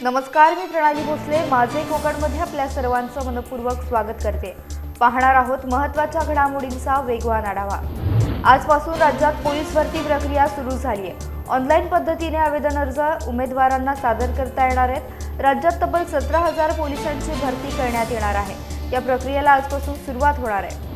नमस्कार, मी प्रणाली भोसले. माझे कोकणमध्ये आपल्या सर्वांचं मनपूर्वक स्वागत करते. पाहणार आहोत महत्त्वाच्या घडामोडींचा वेगवान आढावा. आजपासून राज्यात पोलीस भरती प्रक्रिया सुरू झाली आहे. ऑनलाईन पद्धतीने आवेदन अर्ज उमेदवारांना सादर करता येणार आहेत. राज्यात तब्बल 17,000 पोलिसांची भरती करण्यात येणार आहे. या प्रक्रियेला आजपासून सुरुवात होणार आहे.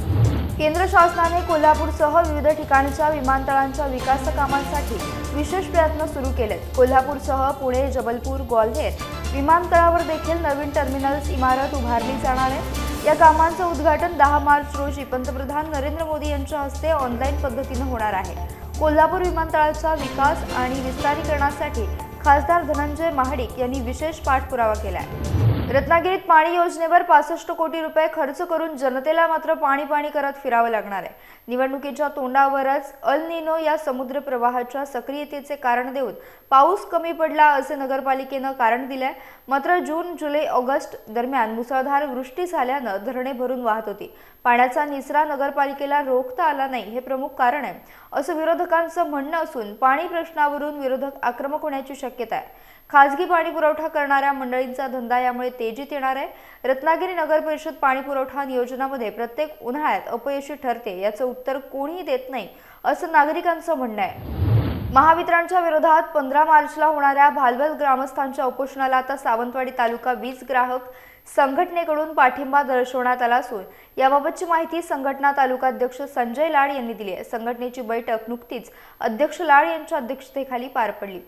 केंद्र शासनाने कोल्हापूरसह विविध ठिकाणच्या विमानतळांच्या विकास कामांसाठी विशेष प्रयत्न सुरू केलेत. कोल्हापूरसह पुणे, जबलपूर, ग्वाल्हेर विमानतळावर देखील नवीन टर्मिनल्स इमारत उभारली जाणार आहे. या कामांचं उद्घाटन 10 मार्च रोजी पंतप्रधान नरेंद्र मोदी यांच्या हस्ते ऑनलाईन पद्धतीने होणार आहे. कोल्हापूर विमानतळाचा विकास आणि विस्तारीकरणासाठी खासदार धनंजय महाडिक यांनी विशेष पाठपुरावा केला आहे. रत्नागिरीत पाणी योजनेवर 65 कोटी रुपये खर्च करून जनतेला मात्र पाणी करत फिरावं लागणार आहे. निवडणुकीच्या तोंडावरच अल निनो या समुद्र प्रवाहाच्या सक्रियतेचे कारण देऊन पाऊस कमी पडला असे नगरपालिकेनं कारण दिलंय. मात्र जून, जुलै, ऑगस्ट दरम्यान मुसळधार वृष्टी झाल्यानं धरणे भरून वाहत होती. पाण्याचा निचरा नगरपालिकेला रोखता आला नाही हे प्रमुख कारण आहे असं विरोधकांचं म्हणणं असून पाणी प्रश्नावरून विरोधक आक्रमक होण्याची शक्यता आहे. खासगी पाणी पुरवठा करणाऱ्या मंडळींचा धंदा यामुळे तेजीत येणार आहे. रत्नागिरी नगर परिषद पाणी पुरवठा नियोजनामध्ये प्रत्येक उन्हाळ्यात अपयशी ठरते याचं उत्तर कोणीही देत नाही असं नागरिकांचं म्हणणं आहे. महावितरणच्या विरोधात 15 मार्चला होणाऱ्या भालवल ग्रामस्थांच्या उपोषणाला आता सावंतवाडी तालुका वीज ग्राहक संघटनेकडून पाठिंबा दर्शवण्यात आला असून याबाबतची माहिती संघटना तालुकाध्यक्ष संजय लाड यांनी दिली आहे. संघटनेची बैठक नुकतीच अध्यक्ष लाड यांच्या अध्यक्षतेखाली पार पडली.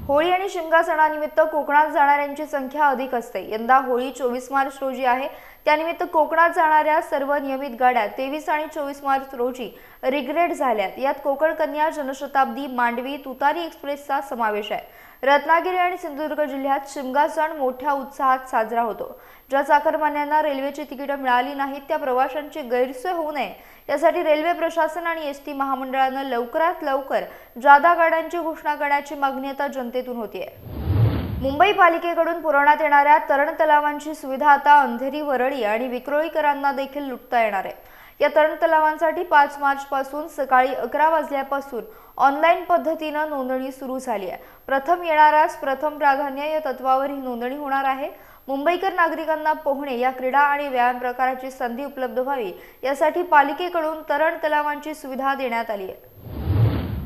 होळी आणि शिमगा सणानिमित्त कोकणात जाणाऱ्यांची संख्या अधिक असते. यंदा होळी 24 मार्च रोजी आहे. त्यानिमित्त कोकणात जाणाऱ्या सर्व नियमित गाड्या 23 आणि 24 मार्च रोजी रिग्रेड झाल्यात. यात कोकण कन्या, जनशताब्दी, मांडवी, तुतारी एक्सप्रेसचा समावेश आहे. रत्नागिरी आणि सिंधुदुर्ग जिल्ह्यात शिमगा सण मोठ्या उत्साहात साजरा होतो. ज्या चाकरमान्यांना रेल्वेची तिकीटं मिळाली नाहीत त्या प्रवाशांची गैरसोय होऊ नये यासाठी रेल्वे प्रशासन आणि एसटी महामंडळानं लवकरात लवकर जादा गाड्यांची घोषणा करण्याची मागणी आता जनतेतून होतीये. मुंबई पालिकेकडून पुरवण्यात येणाऱ्या तरण तलावांची सुविधा आता अंधेरी, वरळी आणि विक्रोळीकरांना देखील लुटता येणार आहे. या तरण तलावांसाठी 5 मार्च पासून सकाळी 11 वाजल्यापासून ऑनलाईन पद्धतीनं नोंदणी सुरू झाली आहे. प्रथम येणाऱ्यास प्रथम प्राधान्य या तत्वावर ही नोंदणी होणार आहे. मुंबईकर नागरिकांना पोहणे या क्रीडा आणि व्यायाम प्रकाराची संधी उपलब्ध व्हावी यासाठी पालिकेकडून तरण तलावांची सुविधा देण्यात आली आहे.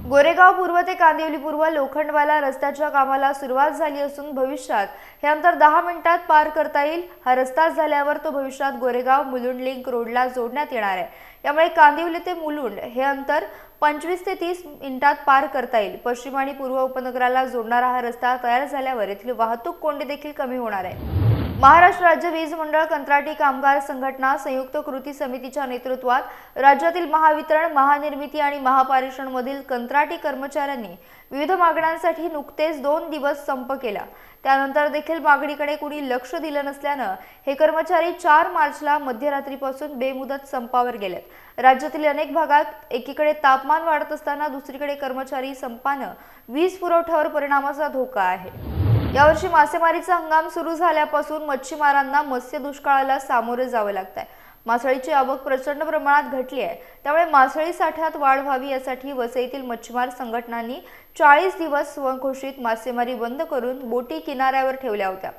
गोरेगाव पूर्व ते कांदिवली पूर्व लोखंडवाला रस्त्याच्या कामाला सुरुवात झाली असून भविष्यात हे अंतर 10 मिनिटात पार करता येईल. हा रस्ता झाल्यावर तो भविष्यात गोरेगाव मुलुंड लिंक रोडला जोडण्यात येणार आहे. यामुळे कांदिवली ते मुलुंड हे अंतर 25 ते 30 मिनिटात पार करता येईल. पश्चिम आणि पूर्व उपनगराला जोडणारा हा रस्ता तयार झाल्यावर येथील वाहतूक कोंडी देखील कमी होणार आहे. महाराष्ट्र राज्य वीज मंडळ कंत्राटी कामगार संघटना संयुक्त कृती समितीच्या नेतृत्वात राज्यातील महावितरण, महानिर्मिती आणि महापारेषण मधील कंत्राटी कर्मचाऱ्यांनी विविध मागण्यांसाठी नुकतेच 2 दिवस संप केला. त्यानंतर देखील मागणीकडे कुणी लक्ष दिलं नसल्यानं हे कर्मचारी 4 मार्चला मध्यरात्रीपासून बेमुदत संपावर गेलेत. राज्यातील अनेक भागात एकीकडे तापमान वाढत असताना दुसरीकडे कर्मचारी संपानं वीज पुरवठ्यावर परिणामाचा धोका आहे. यावर्षी मासेमारीचा हंगाम सुरू झाल्यापासून मच्छीमारांना मत्स्य दुष्काळाला सामोरे जावे लागत आहे. मासळीची आवक प्रचंड प्रमाणात घटली आहे. त्यामुळे मासळी साठ्यात वाढ व्हावी यासाठी वसईतील मच्छीमार संघटनांनी 40 दिवस स्वघोषित मासेमारी बंद करून बोटी किनाऱ्यावर ठेवल्या होत्या.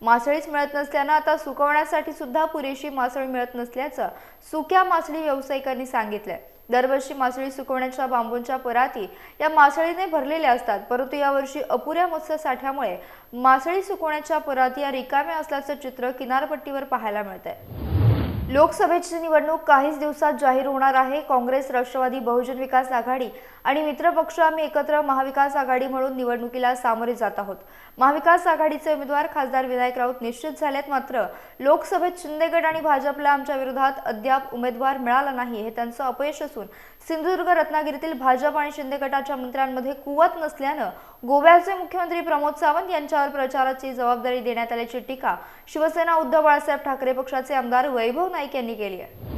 मासळीच मिळत नसल्यानं आता सुकवण्यासाठी सुद्धा पुरेशी मासळी मिळत नसल्याचं सुक्या मासळी व्यावसायिकांनी सांगितलंय. दरवर्षी मासळी सुकवण्याच्या बांबूंच्या पराती या मासळीने भरलेल्या असतात, परंतु यावर्षी अपुऱ्या मत्स्य साठ्यामुळे मासळी सुकवण्याच्या पराती या रिकाम्या असल्याचं चित्र किनारपट्टीवर पाहायला मिळतंय. लोकसभेची निवडणूक काहीच दिवसात जाहीर होणार आहे. काँग्रेस, राष्ट्रवादी, बहुजन विकास आघाडी आणि मित्रपक्ष आम्ही एकत्र महाविकास आघाडी म्हणून निवडणुकीला सामोरे जात आहोत. महाविकास आघाडीचे उमेदवार खासदार विनायक राऊत निश्चित झालेत. मात्र लोकसभेत शिंदे गट आणि भाजपला आमच्या विरोधात अद्याप उमेदवार मिळाला नाही हे त्यांचं अपयश असून सिंधुदुर्ग, रत्नागिरीतील भाजप आणि शिंदे गटाच्या मंत्र्यांमध्ये कुवत नसल्यानं गोव्याचे मुख्यमंत्री प्रमोद सावंत यांच्यावर प्रचाराची जबाबदारी देण्यात आल्याची टीका शिवसेना उद्धव बाळासाहेब ठाकरे पक्षाचे आमदार वैभव नाईक यांनी केली आहे.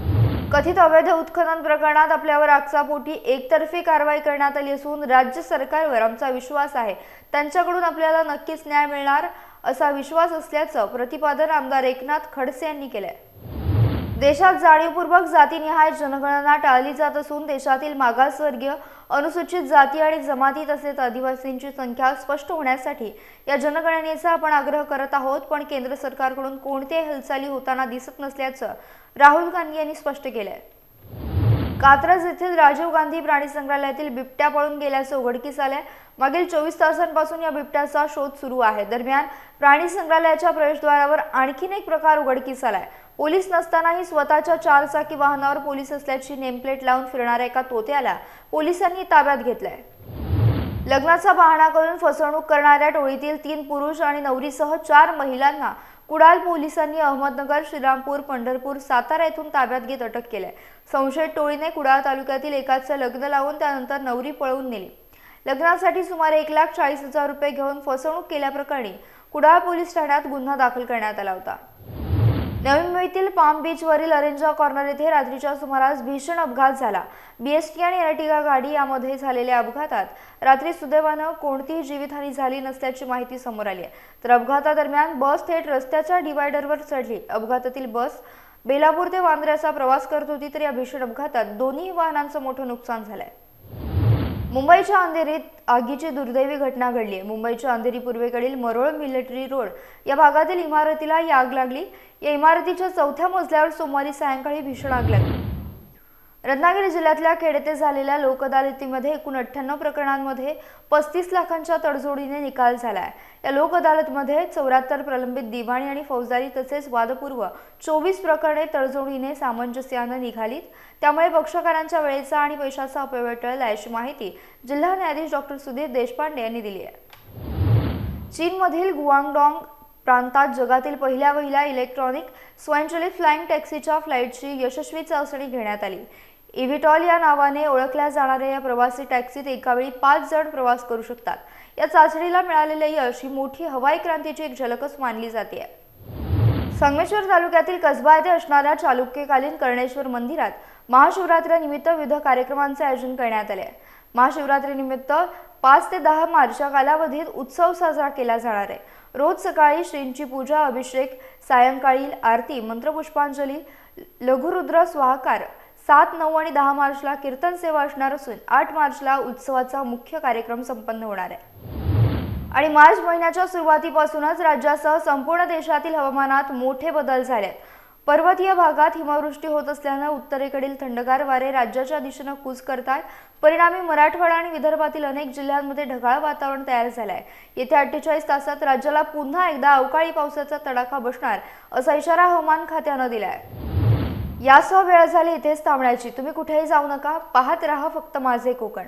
कथित अवैध उत्खनन प्रकरणात आपल्यावर आक्षेपोटी एकतर्फी कारवाई करण्यात आली असून राज्य सरकारवर आमचा विश्वास आहे. त्यांच्याकडून आपल्याला नक्कीच न्याय मिळणार असा विश्वास असल्याचं प्रतिपादन आमदार एकनाथ खडसे यांनी केलंय. देशात जाणीवपूर्वक जातीनिहाय जनगणना टाळली जात असून देशातील मागासवर्गीय, अनुसूचित जाती आणि जमाती तसेच आदिवासींची संख्या स्पष्ट होण्यासाठी या जनगणनेचा आपण आग्रह करत आहोत, पण केंद्र सरकारकडून कोणत्याही हालचाली होताना दिसत नसल्याचं राहुल गांधी यांनी स्पष्ट केलंय। कात्रज येथील राजीव गांधी प्राणी संग्रहालयातील बिबट्या पळून गेल्याचं उघडकीस आलंय। मागील 24 तासांपासून या बिबट्याचा शोध सुरू आहे। दरम्यान प्राणी संग्रहालयाच्या प्रवेशद्वारावर आणखीन एक प्रकार उघडकीस आलाय। पोलीस नसतानाही स्वतःच्या 4 चाकी वाहनावर पोलीस असल्याची नेमप्लेट लावून फिरणाऱ्या एका तोत्याला पोलिसांनी ताब्यात घेतलंय। लग्नाचा बहाणा करून फसवणूक करणाऱ्या टोळीतील 3 पुरुष आणि नवरीसह 4 महिलांना कुडाळ पोलिसांनी अहमदनगर, श्रीरामपूर, पंढरपूर, सातारा येथून ताब्यात घेत अटक केली। संशयित टोळीने कुडाळ तालुक्यातील एकाचं लग्न लावून त्यानंतर नवरी पळवून नेली। लग्नासाठी सुमारे 1,40,000 रुपये घेऊन फसवणूक केल्याप्रकरणी कुडाळ पोलीस ठाण्यात गुन्हा दाखल करण्यात आला होता। नवी मुंबईतील पाम बीचवरील अरेंजा कॉर्नर येथे रात्रीच्या सुमारास भीषण अपघात झाला। बीएसटी आणि अर्टिगा गाडी यामध्ये झालेल्या अपघातात रात्री सुदैवानं कोणतीही जीवितहानी झाली नसल्याची माहिती समोर आली आहे। तर अपघातादरम्यान बस थेट रस्त्याच्या डिवायडरवर चढली। अपघातातील बस बेलापूर ते वांद्र्याचा प्रवास करत होती, तर या भीषण अपघातात दोन्ही वाहनांचं मोठं नुकसान झालंय। मुंबईच्या अंधेरीत आगीची दुर्दैवी घटना घडली। मुंबईच्या अंधेरी पूर्वेकडील मरोळ मिलिटरी रोड या भागातील इमारतीला ही आग लागली। या इमारतीच्या 4थ्या मजल्यावर सोमवारी सायंकाळी भीषण आग लागली। रत्नागिरी जिल्ह्यातल्या खेड येथे झालेल्या लोक अदालतीमध्ये एकूण 98 प्रकरणांमध्ये 35 लाखांच्या तडजोडीने निकाल झालाय। या लोक अदालतमध्ये 74 प्रलंबित दिवाणी आणि फौजदारी तसेच वादपूर्व 24 प्रकरणे तडजोडीने सामंजस्याने निघालीत। त्यामुळे पक्षकारांच्या वेळेचा आणि पैशाचा अपव्यय टळला अशी माहिती जिल्हा न्यायाधीश डॉ. सुधीर देशपांडे यांनी दिली आहे। चीनमधील गुआंगडॉंग प्रांतात जगातील पहिल्या इलेक्ट्रॉनिक स्वयंचलित फ्लाइंग टॅक्सीच्या फ्लाइटची यशस्वी चाचणी घेण्यात आली। इव्हिटॉल या नावाने ओळखल्या जाणाऱ्या या प्रवासी टॅक्सीत एकावेळी 5 जण प्रवास करू शकतात। या चाचणीला मिळालेले यश ही मोठी हवाई क्रांतीची एक झलकच मानली जाते। संगमेश्वर तालुक्यातील कसबा येथे असणाऱ्या चालुक्यकालीन कर्णेश्वर मंदिरात महाशिवरात्रीनिमित्त विविध कार्यक्रमांचे आयोजन करण्यात आले आहे। महाशिवरात्रीनिमित्त 5 ते 10 मार्चच्या कालावधीत उत्सव साजरा केला जाणार आहे। रोज सकाळी श्रींची पूजा, अभिषेक, सायंकाळी आरती, मंत्रपुष्पांजली, लघुरुद्र स्वाहाकार, 7, 9 आणि 10 मार्चला कीर्तन सेवा असणार असून 8 मार्चला उत्सवाचा मुख्य कार्यक्रम संपन्न होणार आहे। आणि मार्च महिन्याच्या सुरुवातीपासूनच राज्यासह संपूर्ण देशातील हवामानात मोठे बदल झाले आहेत। पर्वतीय भागात हिमवृष्टी होत असल्याने उत्तरेकडील थंडगार वारे राज्याच्या दिशेने कूच करतात। परिणामी मराठवाडा आणि विदर्भातील अनेक जिल्ह्यांमध्ये ढगाळ वातावरण तयार झाले आहे। येत्या 48 तासात राज्याला पुन्हा एकदा अवकाळी पावसाचा तडाखा बसणार असा इशारा हवामान खात्याने दिला आहे। यासह वेळ झाली इथेच थांबण्याची। तुम्ही कुठेही जाऊ नका, पाहत रहा फक्त माझे कोकण।